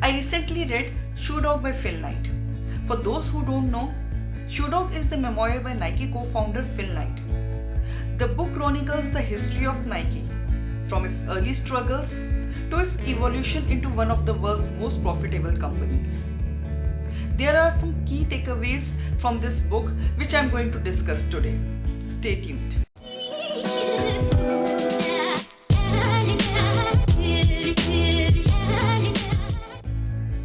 I recently read Shoe Dog by Phil Knight. For those who don't know, Shoe Dog is the memoir by Nike co-founder Phil Knight. The book chronicles the history of Nike, from its early struggles to its evolution into one of the world's most profitable companies. There are some key takeaways from this book which I am going to discuss today. Stay tuned.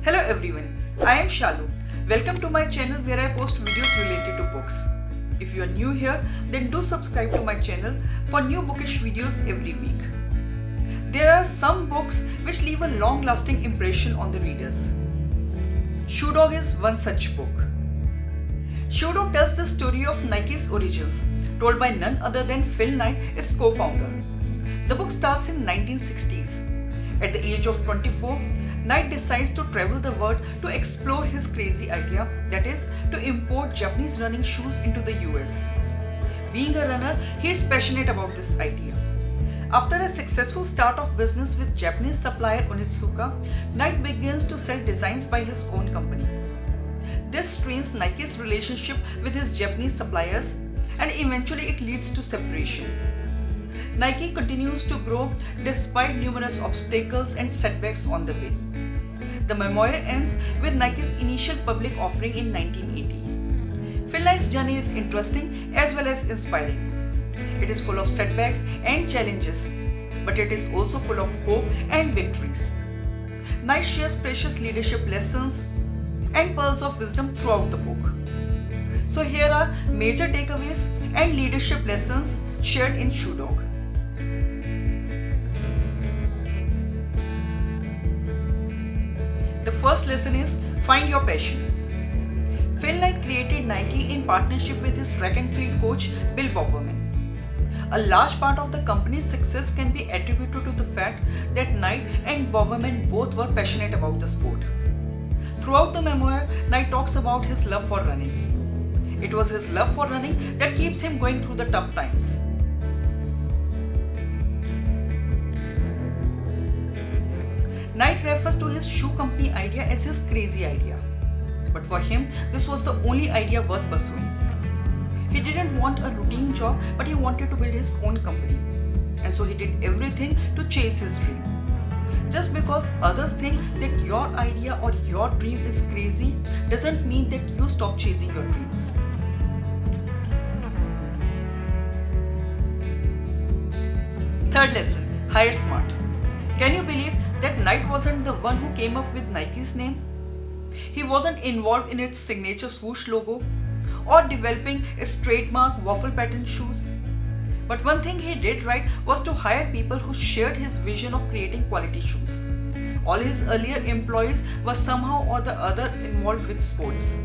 Hello everyone, I am Shalu. Welcome to my channel where I post videos related to books. If you are new here, then do subscribe to my channel for new bookish videos every week. There are some books which leave a long-lasting impression on the readers. Shoe Dog is one such book. Shoe Dog tells the story of Nike's origins, told by none other than Phil Knight, its co-founder. The book starts in 1960s. At the age of 24, Knight decides to travel the world to explore his crazy idea, that is, to import Japanese running shoes into the US. Being a runner, he is passionate about this idea. After a successful start of business with Japanese supplier Onitsuka, Knight begins to sell designs by his own company. This strains Nike's relationship with his Japanese suppliers, and eventually it leads to separation. Nike continues to grow despite numerous obstacles and setbacks on the way. The memoir ends with Nike's initial public offering in 1980. Phil Knight's journey is interesting as well as inspiring. It is full of setbacks and challenges, but it is also full of hope and victories. Knight shares precious leadership lessons and pearls of wisdom throughout the book. So here are major takeaways and leadership lessons shared in Shoe Dog. The first lesson is find your passion. Phil Knight created Nike in partnership with his track and field coach Bill Bowerman. A large part of the company's success can be attributed to the fact that Knight and Bowerman both were passionate about the sport. Throughout the memoir, Knight talks about his love for running. It was his love for running that keeps him going through the tough times. Knight refers to his shoe company idea as his crazy idea. But for him, this was the only idea worth pursuing. He didn't want a routine job, but he wanted to build his own company. And so he did everything to chase his dream. Just because others think that your idea or your dream is crazy doesn't mean that you stop chasing your dreams. Third lesson, hire smart. Can you believe that Knight wasn't the one who came up with Nike's name? He wasn't involved in its signature swoosh logo or developing its trademark waffle pattern shoes. But one thing he did right was to hire people who shared his vision of creating quality shoes. All his earlier employees were somehow or the other involved with sports.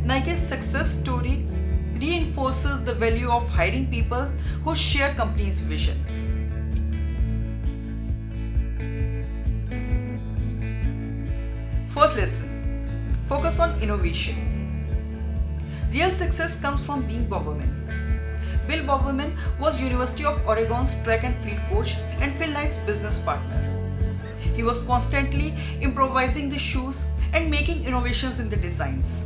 Nike's success story reinforces the value of hiring people who share company's vision. Fourth lesson, focus on innovation. Real success comes from being Bowerman. Bill Bowerman was University of Oregon's track and field coach and Phil Knight's business partner. He was constantly improvising the shoes and making innovations in the designs.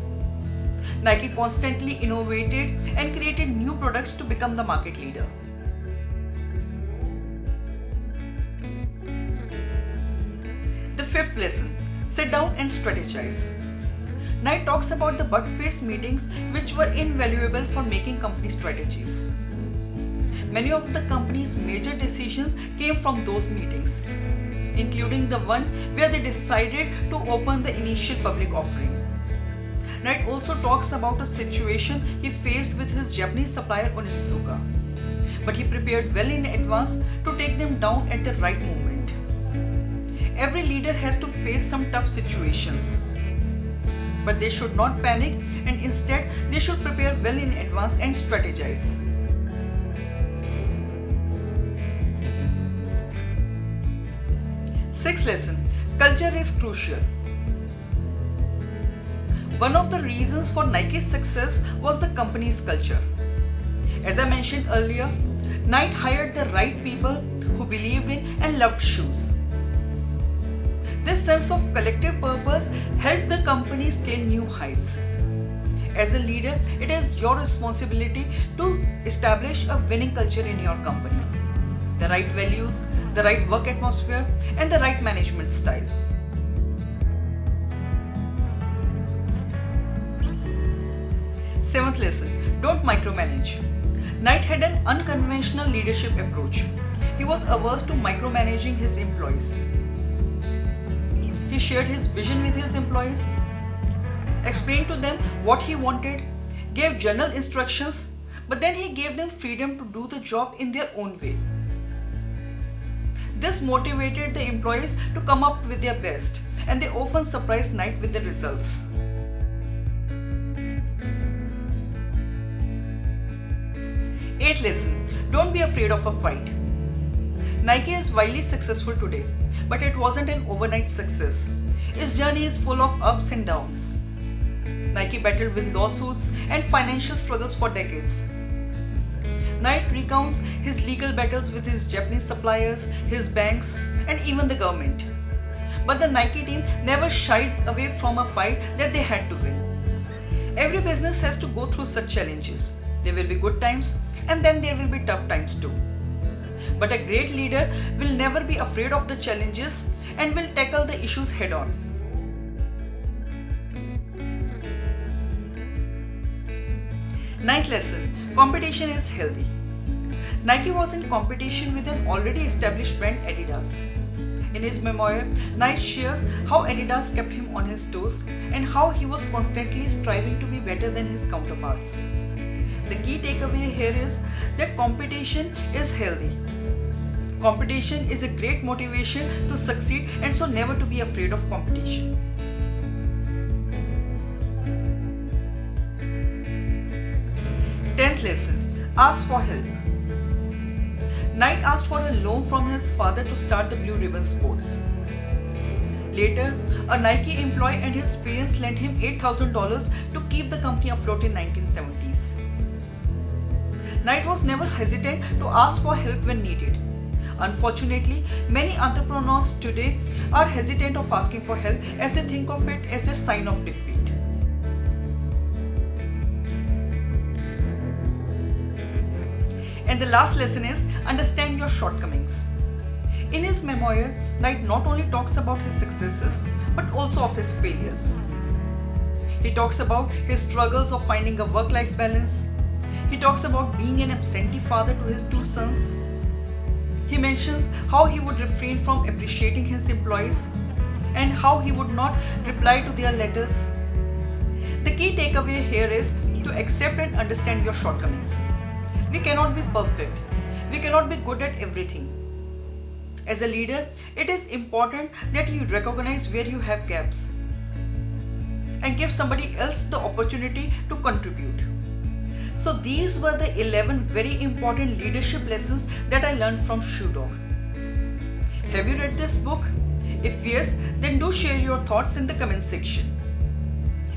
Nike constantly innovated and created new products to become the market leader. The fifth lesson, sit down and strategize. Knight talks about the butt-face meetings which were invaluable for making company strategies. Many of the company's major decisions came from those meetings, including the one where they decided to open the initial public offering. Knight also talks about a situation he faced with his Japanese supplier Onitsuka, but he prepared well in advance to take them down at the right moment. Every leader has to face some tough situations, but they should not panic and instead they should prepare well in advance and strategize. Sixth lesson, culture is crucial. One of the reasons for Nike's success was the company's culture. As I mentioned earlier, Knight hired the right people who believed in and loved shoes. This sense of collective purpose helped the company scale new heights. As a leader, it is your responsibility to establish a winning culture in your company. The right values, the right work atmosphere, and the right management style. Seventh lesson, don't micromanage. Knight had an unconventional leadership approach. He was averse to micromanaging his employees. He shared his vision with his employees, explained to them what he wanted, gave general instructions, but then he gave them freedom to do the job in their own way. This motivated the employees to come up with their best, and they often surprised Knight with the results. Eighth lesson, don't be afraid of a fight. Nike is wildly successful today, but it wasn't an overnight success. Its journey is full of ups and downs. Nike battled with lawsuits and financial struggles for decades. Knight recounts his legal battles with his Japanese suppliers, his banks, and even the government. But the Nike team never shied away from a fight that they had to win. Every business has to go through such challenges. There will be good times, and then there will be tough times too. But a great leader will never be afraid of the challenges and will tackle the issues head on. Ninth lesson, competition is healthy. Nike was in competition with an already established brand, Adidas. In his memoir, Knight shares how Adidas kept him on his toes and how he was constantly striving to be better than his counterparts. The key takeaway here is that competition is healthy. Competition is a great motivation to succeed, and so never to be afraid of competition. Tenth lesson, ask for help. Knight asked for a loan from his father to start the Blue Ribbon Sports. Later, a Nike employee and his parents lent him $8,000 to keep the company afloat in 1970s. Knight was never hesitant to ask for help when needed. Unfortunately, many entrepreneurs today are hesitant of asking for help as they think of it as a sign of defeat. And the last lesson is understand your shortcomings. In his memoir, Knight not only talks about his successes but also of his failures. He talks about his struggles of finding a work-life balance. He talks about being an absentee father to his two sons. He mentions how he would refrain from appreciating his employees and how he would not reply to their letters. The key takeaway here is to accept and understand your shortcomings. We cannot be perfect. We cannot be good at everything. As a leader, it is important that you recognize where you have gaps and give somebody else the opportunity to contribute. So these were the 11 very important leadership lessons that I learned from Shoe Dog. Have you read this book? If yes, then do share your thoughts in the comment section.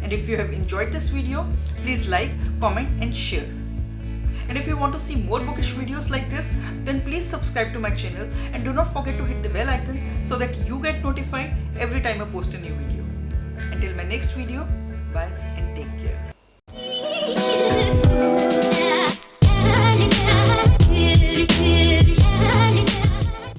And if you have enjoyed this video, please like, comment and share. And if you want to see more bookish videos like this, then please subscribe to my channel and do not forget to hit the bell icon so that you get notified every time I post a new video. Until my next video, bye and take care.